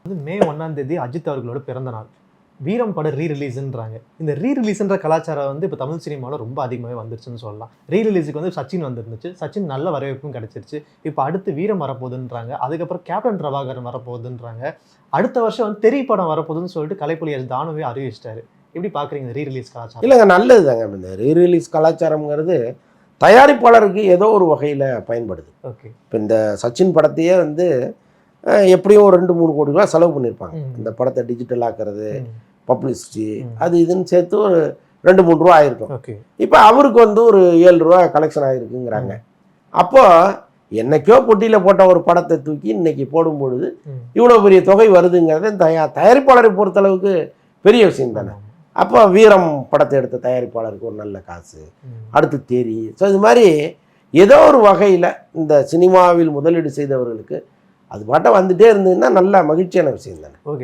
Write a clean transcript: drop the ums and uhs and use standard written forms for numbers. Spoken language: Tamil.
மே 1ஆம் தேதி அஜித் அவர்களோட பிறந்த நாள். வீரம் படம் ரீரிலீஸ்ன்றாங்க. இந்த ரீரிலீஸ்ன்ற கலாச்சாரம் வந்து இப்போ தமிழ் சினிமாவில் ரொம்ப அதிகமாகவே வந்துருச்சுன்னு சொல்லலாம். ரீரிலீஸுக்கு வந்து சச்சின் வந்துருந்துச்சு. சச்சின் நல்ல வரவேற்பும் கிடைச்சிருச்சு. இப்போ அடுத்து வீரம் வரப்போகுதுன்றாங்க. அதுக்கப்புறம் கேப்டன் பிரபாகரன் வரப்போகுதுன்றாங்க. அடுத்த வருஷம் வந்து தெறி படம் வரப்போகுதுன்னு சொல்லிட்டு கலைப்புலியர் தானுவே அறிவிச்சிட்டாரு. எப்படி பார்க்குறீங்க இந்த ரீரிலீஸ் கலாச்சாரம்? இல்லைங்க, நல்லது தாங்க. இந்த ரீரிலீஸ் கலாச்சாரம்ங்கிறது தயாரிப்பாளருக்கு ஏதோ ஒரு வகையில் பயன்படுது. ஓகே. இப்போ இந்த சச்சின் படத்தையே வந்து எப்படியும் ஒரு 2-3 கோடி ரூபா செலவு பண்ணியிருப்பாங்க. இந்த படத்தை டிஜிட்டல் ஆக்கிறது, பப்ளிசிட்டி, அது இதுன்னு சேர்த்து ஒரு 2-3 ரூபா ஆயிருக்கும். ஓகே. இப்போ அவருக்கு வந்து ஒரு 7 ரூபா கலெக்ஷன் ஆகிருக்குங்கிறாங்க. அப்போ என்னைக்கோ பொட்டியில் போட்ட ஒரு படத்தை தூக்கி இன்னைக்கு போடும்பொழுது இவ்வளோ பெரிய தொகை வருதுங்கிறது தயாரிப்பாளரை பொறுத்தளவுக்கு பெரிய விஷயம் தானே. அப்போ வீரம் படத்தை எடுத்த தயாரிப்பாளருக்கு ஒரு நல்ல காசு, அடுத்து தேரி. ஸோ இது மாதிரி ஏதோ ஒரு வகையில் இந்த சினிமாவில் முதலீடு செய்தவர்களுக்கு அது பாட்டை வந்துட்டே இருந்ததுன்னா நல்ல மகிழ்ச்சியான விஷயம் தானே. ஓகே.